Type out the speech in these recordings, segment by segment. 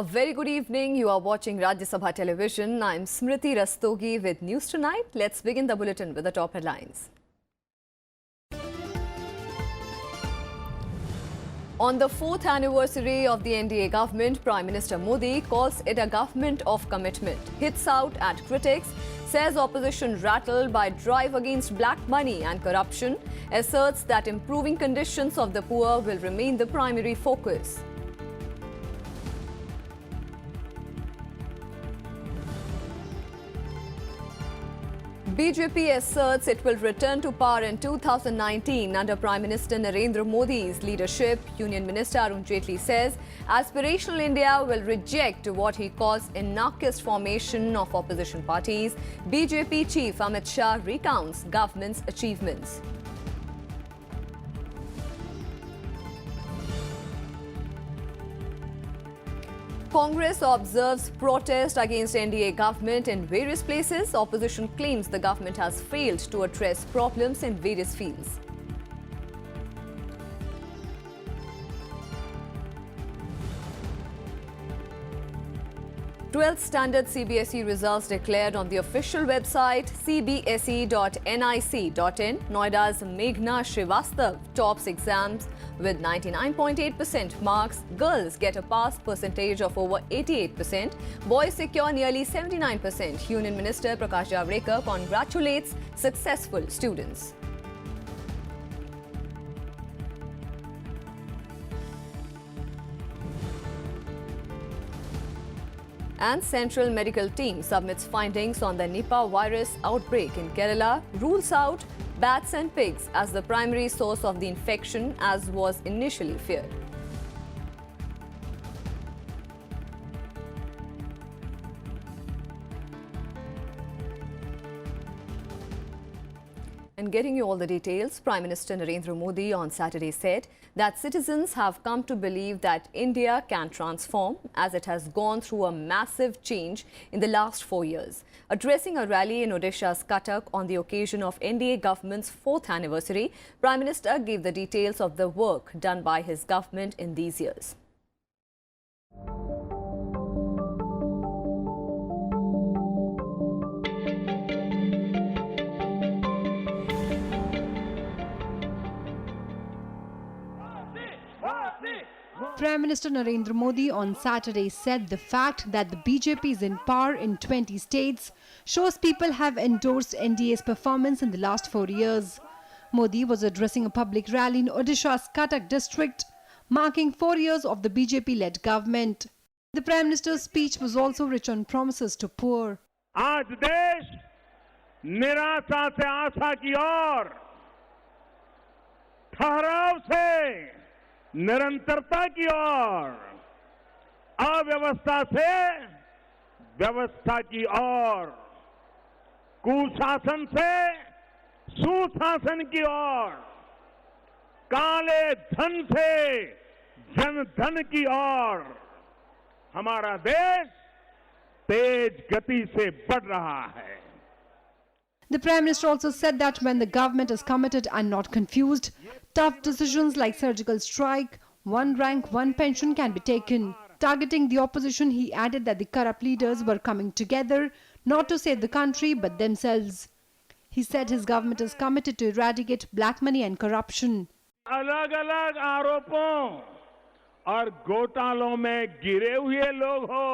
A very good evening. You are watching Rajya Sabha television. I'm Smriti Rastogi with News Tonight. Let's begin the bulletin with the top headlines. On the 4th anniversary of the NDA government, Prime Minister Modi calls it a government of commitment. Hits out at critics, says opposition rattled by drive against black money and corruption, asserts that improving conditions of the poor will remain the primary focus. BJP asserts it will return to power in 2019 under Prime Minister Narendra Modi's leadership. Union Minister Arun Jaitley says aspirational India will reject what he calls anarchist formation of opposition parties. BJP Chief Amit Shah recounts government's achievements. Congress observes protest against NDA government in various places. Opposition claims the government has failed to address problems in various fields. 12th standard CBSE results declared on the official website cbse.nic.in. Noida's Meghna Srivastav tops exams with 99.8% marks. Girls get a pass percentage of over 88%. Boys secure nearly 79%. Union Minister Prakash Javadekar congratulates successful students. And Central Medical Team submits findings on the NIPAH virus outbreak in Kerala, rules out bats and pigs as the primary source of the infection as was initially feared. And getting you all the details, Prime Minister Narendra Modi on Saturday said that citizens have come to believe that India can transform as it has gone through a massive change in the last 4 years. Addressing a rally in Odisha's Cuttack on the occasion of NDA government's 4th anniversary, Prime Minister gave the details of the work done by his government in these years. Prime Minister Narendra Modi on Saturday said the fact that the BJP is in power in 20 states shows people have endorsed NDA's performance in the last 4 years. Modi was addressing a public rally in Odisha's Cuttack district, marking 4 years of the BJP-led government. The Prime Minister's speech was also rich on promises to poor. आज देश निराशा से आशा की ओर, ठहराव से निरंतरता की ओर, अव्यवस्था से व्यवस्था की ओर, कुशासन से सुशासन की ओर, काले धन से जनधन की ओर हमारा देश तेज गति से बढ़ रहा है. The Prime Minister also said that when the government is committed and not confused, tough decisions like surgical strike, one rank, one pension can be taken. Targeting the opposition, he added that the corrupt leaders were coming together not to save the country but themselves. He said his government is committed to eradicate black money and corruption. अलग-अलग आरोपों और घोटालों में गिरे हुए लोग हो,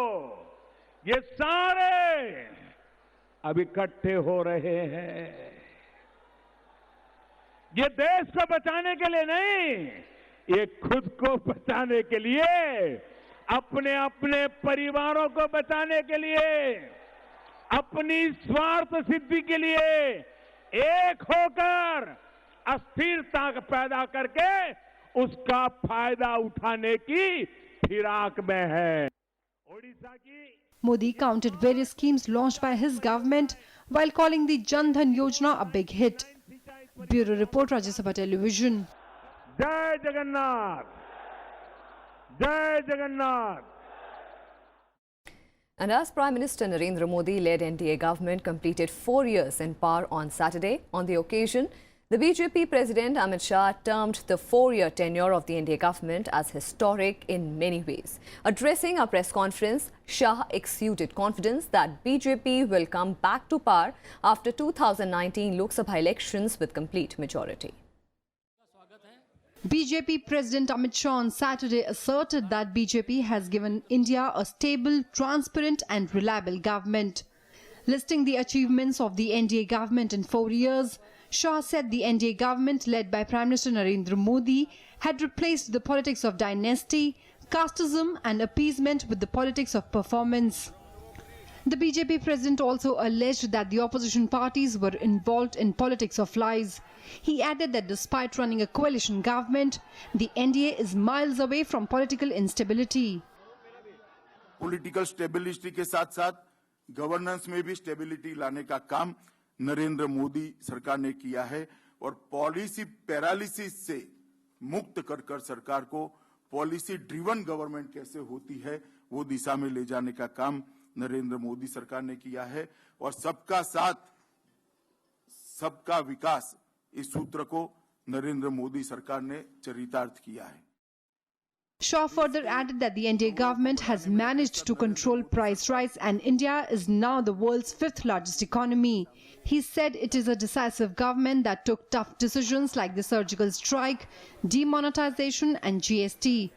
ये सारे अब इकट्ठे हो रहे हैं. ये देश को बचाने के लिए नहीं, ये खुद को बचाने के लिए, अपने अपने परिवारों को बचाने के लिए, अपनी स्वार्थ सिद्धि के लिए एक होकर अस्थिरता पैदा करके उसका फायदा उठाने की फिराक में है. ओडिशा की Modi counted various schemes launched by his government while calling the Jan Dhan Yojana a big hit. Bureau Report, Rajya Sabha Television. जय जगन्नाथ, जय Jagannath. And as Prime Minister Narendra Modi led NDA government completed 4 years in power on Saturday, on the occasion, The BJP President Amit Shah termed the 4-year tenure of the NDA government as historic in many ways. Addressing a press conference, Shah exuded confidence that BJP will come back to power after 2019 Lok Sabha elections with complete majority. BJP President Amit Shah on Saturday asserted that BJP has given India a stable, transparent and reliable government. Listing the achievements of the NDA government in 4 years, Shah said the NDA government led by Prime Minister Narendra Modi had replaced the politics of dynasty, casteism and appeasement with the politics of performance. The BJP president also alleged that the opposition parties were involved in politics of lies. He added that despite running a coalition government, the NDA is miles away from political instability. Political stability के साथ-साथ governance में भी stability लाने का काम नरेंद्र मोदी सरकार ने किया है और पॉलिसी पैरालिसिस से मुक्त कर सरकार को पॉलिसी ड्रिवन गवर्नमेंट कैसे होती है वो दिशा में ले जाने का काम नरेंद्र मोदी सरकार ने किया है और सबका साथ सबका विकास इस सूत्र को नरेंद्र मोदी सरकार ने चरितार्थ किया है. Shah further added that the NDA government has managed to control price rise and India is now the world's 5th largest economy. He said it is a decisive government that took tough decisions like the surgical strike, demonetization and GST.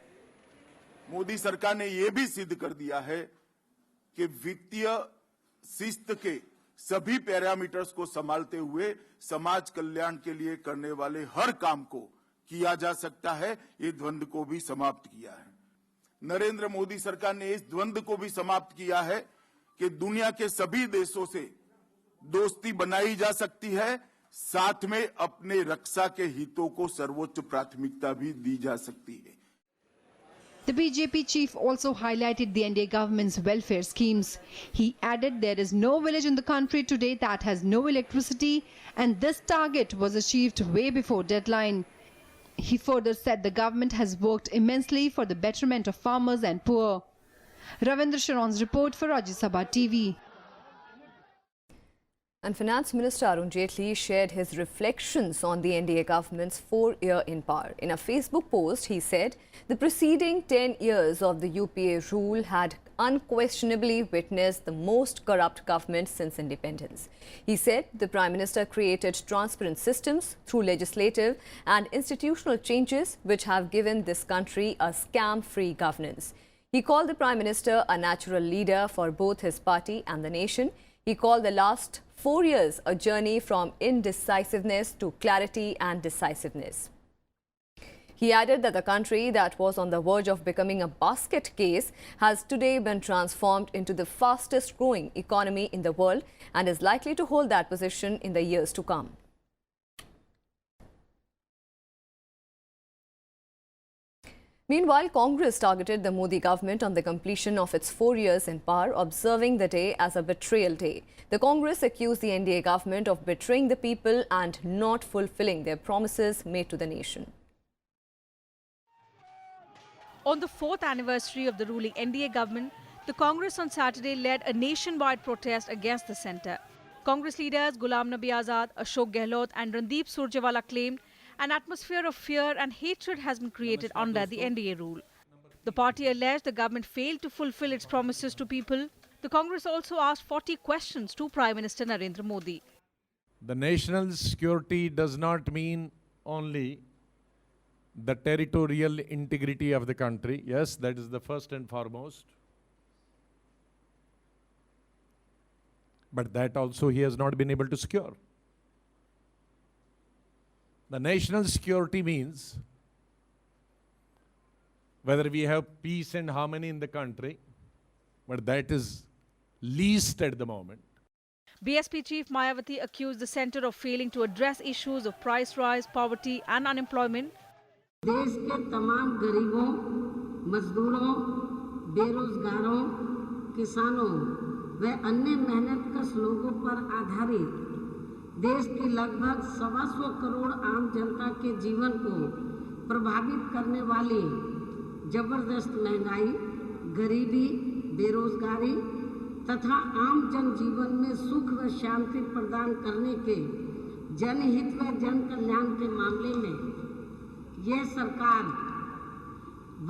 Modi सरकार ने ये भी सिद्ध कर दिया है कि वित्तीय शिस्त के सभी पैरामीटर्स को संभालते हुए समाज कल्याण के लिए करने वाले हर काम को किया जा सकता है. ये द्वंद्व को भी समाप्त किया है. नरेंद्र मोदी सरकार ने इस द्वंद्व को भी समाप्त किया है कि दुनिया के सभी देशों से दोस्ती बनाई जा सकती है, साथ में अपने रक्षा के हितों को सर्वोच्च प्राथमिकता भी दी जा सकती है. The BJP chief also highlighted the NDA government's welfare schemes. He added there is no village in the country today that has no electricity and this target was achieved way before deadline. He further said the government has worked immensely for the betterment of farmers and poor. Ravindra Sharon's report for Rajya Sabha TV. And Finance Minister Arun Jaitley shared his reflections on the NDA government's 4-year in power. In a Facebook post, he said the preceding 10 years of the UPA rule had unquestionably witnessed the most corrupt government since independence. He said the Prime Minister created transparent systems through legislative and institutional changes which have given this country a scam-free governance. He called the Prime Minister a natural leader for both his party and the nation. He called the last 4 years a journey from indecisiveness to clarity and decisiveness. He added that the country that was on the verge of becoming a basket case has today been transformed into the fastest growing economy in the world and is likely to hold that position in the years to come. Meanwhile, Congress targeted the Modi government on the completion of its 4 years in power, observing the day as a betrayal day. The Congress accused the NDA government of betraying the people and not fulfilling their promises made to the nation. On the 4th anniversary of the ruling NDA government, the Congress on Saturday led a nationwide protest against the centre. Congress leaders Ghulam Nabi Azad, Ashok Gehlot and Randeep Surjewala claimed an atmosphere of fear and hatred has been created under the NDA rule. The party alleged the government failed to fulfill its promises to people. The Congress also asked 40 questions to Prime Minister Narendra Modi. The national security does not mean only the territorial integrity of the country. Yes, that is the first and foremost. But that also he has not been able to secure. The national security means whether we have peace and harmony in the country, but that is least at the moment. BSP Chief Mayawati accused the centre of failing to address issues of price rise, poverty and unemployment. देश के तमाम गरीबों, मजदूरों, बेरोजगारों, किसानों व अन्य मेहनतकश लोगों पर आधारित देश की लगभग 125 करोड़ आम जनता के जीवन को प्रभावित करने वाली जबरदस्त महंगाई, गरीबी, बेरोजगारी तथा आम जनजीवन में सुख व शांति प्रदान करने के जनहित व जन कल्याण के मामले में ये सरकार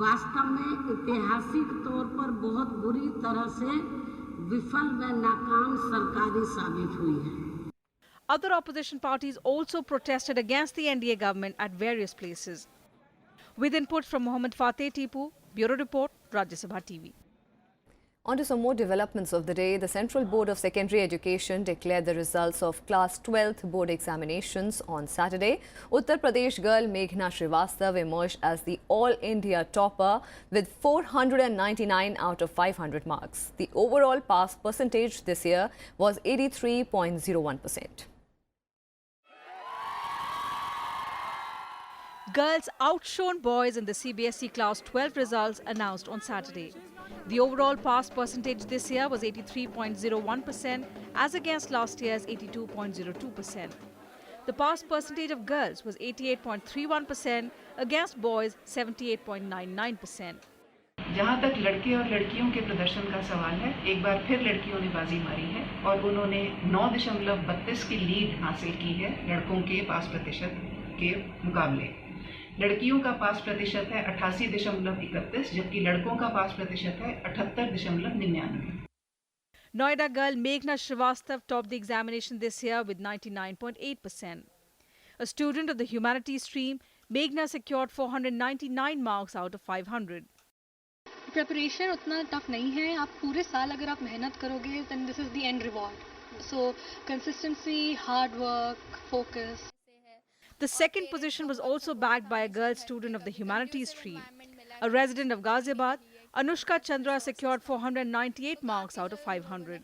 वास्तव में ऐतिहासिक तौर पर बहुत बुरी तरह से विफल व नाकाम सरकारी साबित हुई है। Other opposition parties also protested against the NDA government at various places. With input from Mohammad Fateh Tipu, Bureau Report, Rajya Sabha TV. On to some more developments of the day. The Central Board of Secondary Education declared the results of Class 12th board examinations on Saturday. Uttar Pradesh girl Meghna Srivastav emerged as the all-India topper with 499 out of 500 marks. The overall pass percentage this year was 83.01%. Girls outshone boys in the CBSE Class 12 results announced on Saturday. The overall pass percentage this year was 83.01% as against last year's 82.02%. The pass percentage of girls was 88.31% against boys 78.99%. जहां तक लड़के और लड़कियों के प्रदर्शन का सवाल है, एक बार फिर लड़कियों ने बाजी मारी है और उन्होंने 9.32 की लीड हासिल की है लड़कों के पास प्रतिशत के मुकाबले। लड़कियों का पास प्रतिशत है 88.31 जबकि लड़कों का पास प्रतिशत है 78.99। Noida girl Meghna Srivastav topped the examination this year with 99.8%. A student of the humanities stream, Meghna secured 499 marks out of 500. Preparation उतना टफ नहीं है, आप पूरे साल अगर आप मेहनत करोगे then this is the end reward. So consistency, hard work, focus. The second position was also bagged by a girl student of the humanities stream. A resident of Ghaziabad, Anushka Chandra secured 498 marks out of 500.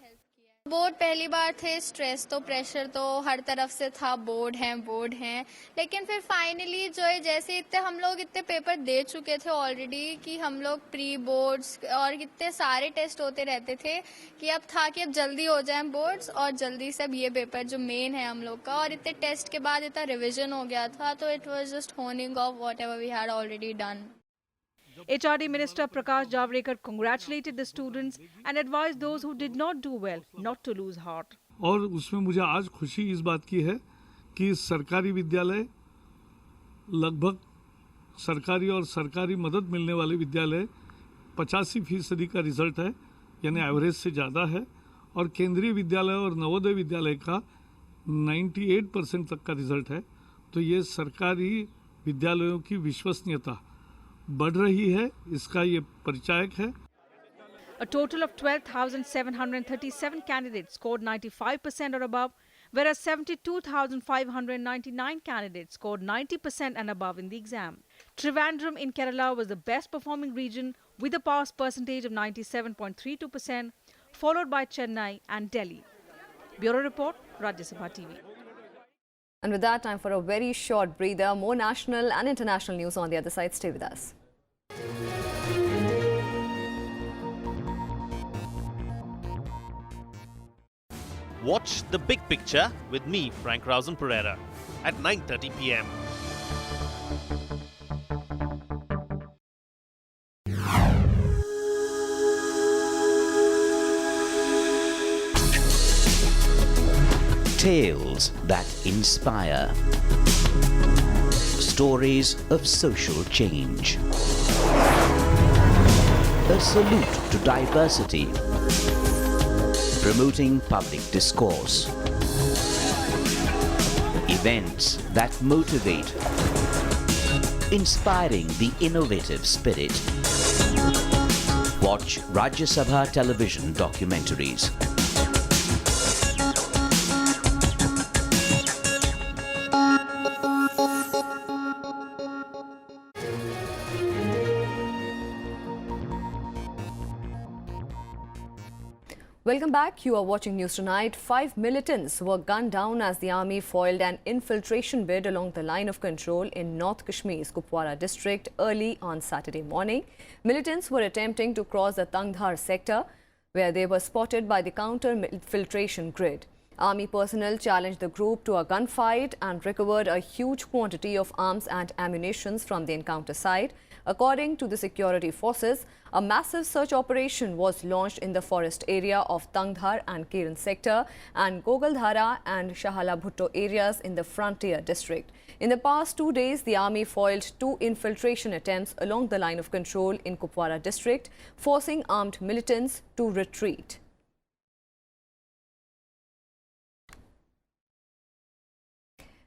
Board पहली बार थे, stress तो pressure तो हर तरफ से था, board हैं, लेकिन फिर फाइनली जो है जैसे इतने हम लोग इतने पेपर दे चुके थे ऑलरेडी कि हम लोग प्री बोर्ड्स और इतने सारे टेस्ट होते रहते थे कि अब था कि अब जल्दी हो जाए बोर्ड्स और जल्दी से अब ये पेपर जो मेन है हम लोग का, और इतने टेस्ट के बाद इतना रिविजन हो गया था, तो it was just honing of whatever we had already done. HRD Minister Prakash Javadekar congratulated the students and advised those who did not do well not to lose heart. और उसमें मुझे आज खुशी इस बात की है कि सरकारी विद्यालय लगभग सरकारी और सरकारी मदद मिलने वाले विद्यालय 85% का रिजल्ट है, यानी एवरेज से ज़्यादा है, और केंद्रीय विद्यालय और नवोदय विद्यालय का 98% तक का रिजल्ट है। तो ये सरकारी विद्यालयों की विश्वसनीयता बढ़ रही है, इसका ये परिचायक है। A total of 12,737 candidates scored 95% or above, whereas 72,599 candidates scored 90% and above in the exam. Trivandrum in Kerala was the best performing region with a pass percentage of 97.32%, followed by Chennai and Delhi. Bureau Report, Rajya Sabha TV. And with that, time for a very short breather. More national and international news on the other side. Stay with us. Watch The Big Picture with me, Frank Rausen Pereira, at 9:30 p.m. Tales that inspire. Stories of social change. A salute to diversity. Promoting public discourse. Events that motivate. Inspiring the innovative spirit. Watch Rajya Sabha television documentaries. Welcome back. You are watching News Tonight. 5 militants were gunned down as the army foiled an infiltration bid along the line of control in North Kashmir's Kupwara district early on Saturday morning. Militants were attempting to cross the Tangdhar sector, where they were spotted by the counter-infiltration grid. Army personnel challenged the group to a gunfight and recovered a huge quantity of arms and ammunition from the encounter site. According to the security forces, a massive search operation was launched in the forest area of Tangdhar and Kiran sector and Gogaldhara and Shahala Bhutto areas in the frontier district. In the past 2 days, the army foiled 2 infiltration attempts along the line of control in Kupwara district, forcing armed militants to retreat.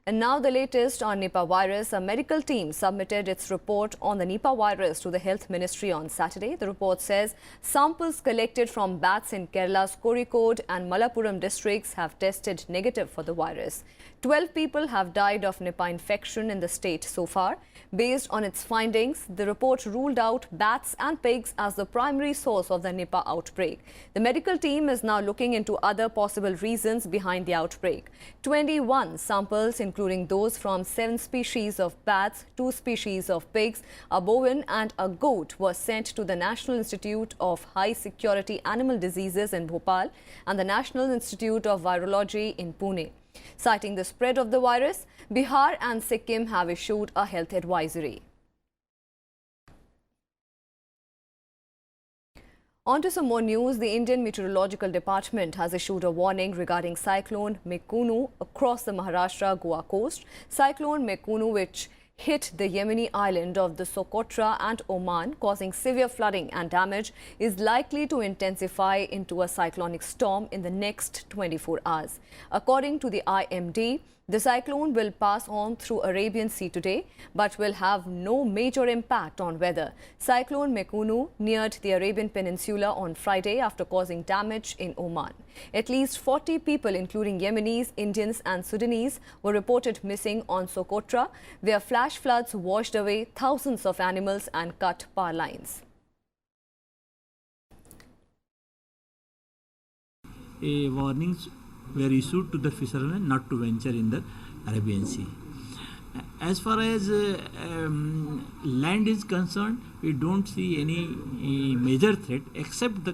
And now the latest on Nipah virus. A medical team submitted its report on the Nipah virus to the Health Ministry on Saturday. The report says samples collected from bats in Kerala's Kozhikode and Malappuram districts have tested negative for the virus. 12 people have died of Nipah infection in the state so far. Based on its findings, the report ruled out bats and pigs as the primary source of the Nipah outbreak. The medical team is now looking into other possible reasons behind the outbreak. 21 samples, including those from 7 species of bats, 2 species of pigs, a bovine and a goat, were sent to the National Institute of High Security Animal Diseases in Bhopal and the National Institute of Virology in Pune. Citing the spread of the virus, Bihar and Sikkim have issued a health advisory. On to some more news. The Indian Meteorological Department has issued a warning regarding cyclone MEKUNU across the Maharashtra-Goa coast. Cyclone MEKUNU, which hit the Yemeni island of the Socotra and Oman, causing severe flooding and damage, is likely to intensify into a cyclonic storm in the next 24 hours. According to the IMD, the cyclone will pass on through Arabian Sea today, but will have no major impact on weather. Cyclone MEKUNU neared the Arabian Peninsula on Friday after causing damage in Oman. At least 40 people, including Yemenis, Indians and Sudanese, were reported missing on Socotra, where flash floods washed away thousands of animals and cut power lines. Warnings were issued to the fishermen not to venture in the Arabian Sea. As far as land is concerned, we don't see any major threat except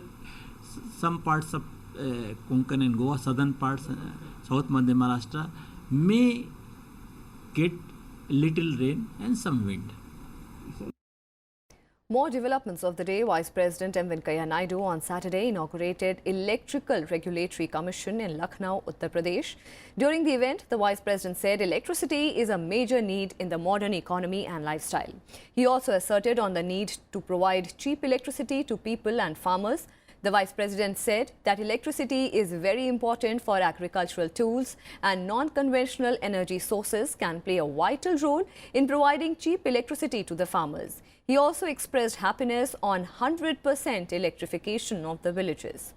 some parts of Konkan and Goa, southern parts, South Madhya Maharashtra may get little rain and some wind. More developments of the day. Vice President M. Venkaiah Naidu on Saturday inaugurated Electrical Regulatory Commission in Lucknow, Uttar Pradesh. During the event, the Vice President said electricity is a major need in the modern economy and lifestyle. He also asserted on the need to provide cheap electricity to people and farmers. The Vice President said that electricity is very important for agricultural tools and non-conventional energy sources can play a vital role in providing cheap electricity to the farmers. He also expressed happiness on 100% electrification of the villages.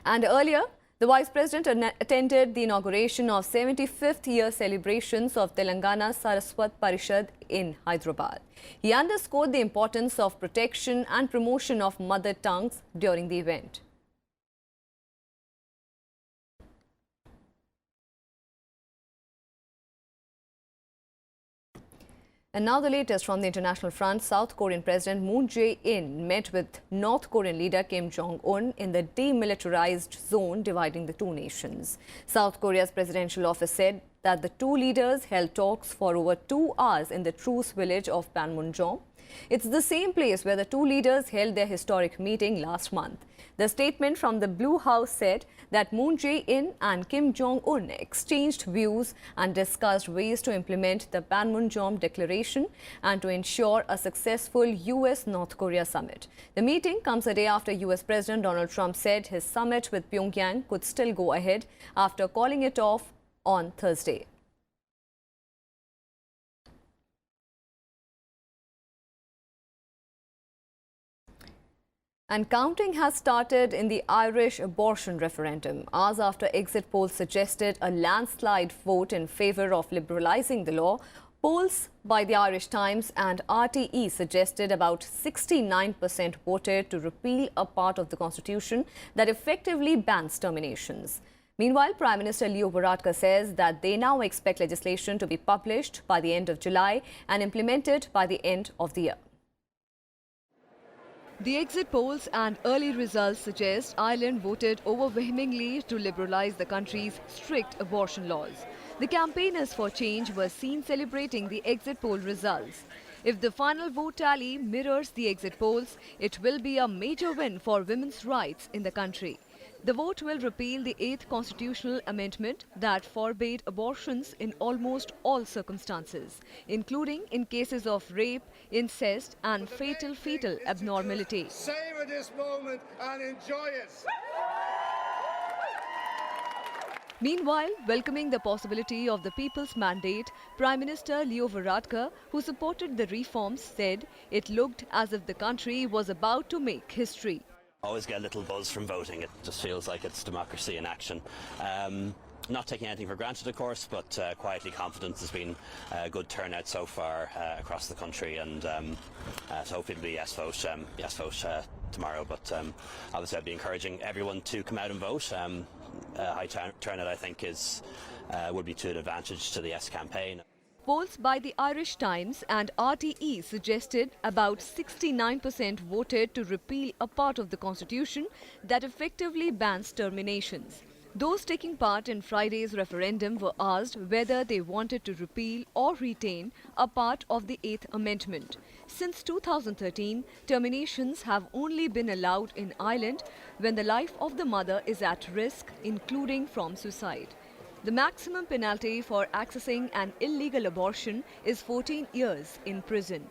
And earlier, the Vice President attended the inauguration of 75th year celebrations of Telangana Saraswat Parishad in Hyderabad. He underscored the importance of protection and promotion of mother tongues during the event. And now the latest from the international front. South Korean President Moon Jae-in met with North Korean leader Kim Jong-un in the demilitarized zone dividing the two nations. South Korea's presidential office said that the two leaders held talks for over 2 hours in the truce village of Panmunjom. It's the same place where the two leaders held their historic meeting last month. The statement from the Blue House said that Moon Jae-in and Kim Jong-un exchanged views and discussed ways to implement the Panmunjom Declaration and to ensure a successful US-North Korea summit. The meeting comes a day after US President Donald Trump said his summit with Pyongyang could still go ahead after calling it off on Thursday. And counting has started in the Irish abortion referendum. Hours after exit polls suggested a landslide vote in favour of liberalising the law, polls by the Irish Times and RTE suggested about 69% voted to repeal a part of the constitution that effectively bans terminations. Meanwhile, Prime Minister Leo Varadkar says that they now expect legislation to be published by the end of July and implemented by the end of the year. The exit polls and early results suggest Ireland voted overwhelmingly to liberalise the country's strict abortion laws. The campaigners for change were seen celebrating the exit poll results. If the final vote tally mirrors the exit polls, it will be a major win for women's rights in the country. The vote will repeal the 8th constitutional amendment that forbade abortions in almost all circumstances, including in cases of rape, incest and fatal fetal abnormality. Savor this moment and enjoy it. Meanwhile, welcoming the possibility of the people's mandate, Prime Minister Leo Varadkar, who supported the reforms, said it looked as if the country was about to make history. Always get a little buzz from voting. It just feels like it's democracy in action. Not taking anything for granted, of course, but quietly confident. There's been a good turnout so far across the country, and so hopefully it'll be yes vote tomorrow. But obviously I'd be encouraging everyone to come out and vote. High turnout, I think, would be to an advantage to the yes campaign. Polls by the Irish Times and RTE suggested about 69% voted to repeal a part of the constitution that effectively bans terminations. Those taking part in Friday's referendum were asked whether they wanted to repeal or retain a part of the 8th Amendment. Since 2013, terminations have only been allowed in Ireland when the life of the mother is at risk, including from suicide. The maximum penalty for accessing an illegal abortion is 14 years in prison.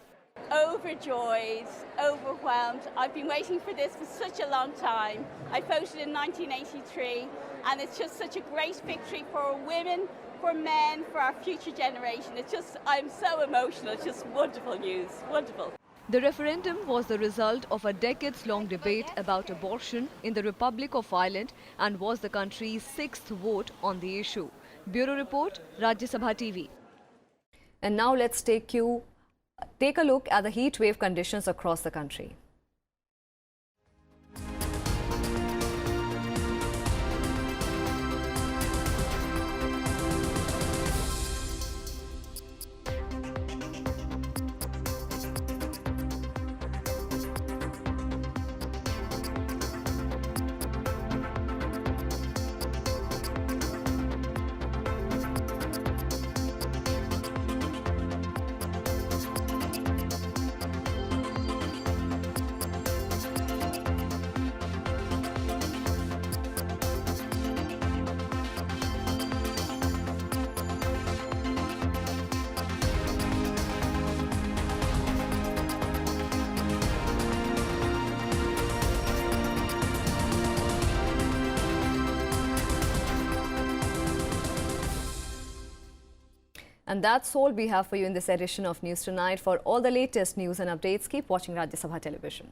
Overjoyed, overwhelmed. I've been waiting for this for such a long time. I voted in 1983 and it's just such a great victory for women, for men, for our future generation. I'm so emotional. It's just wonderful news, wonderful. The referendum was the result of a decades-long debate about abortion in the Republic of Ireland and was the country's 6th vote on the issue. Bureau Report, Rajya Sabha TV. And now let's take a look at the heat wave conditions across the country. And that's all we have for you in this edition of News Tonight. For all the latest news and updates, keep watching Rajya Sabha Television.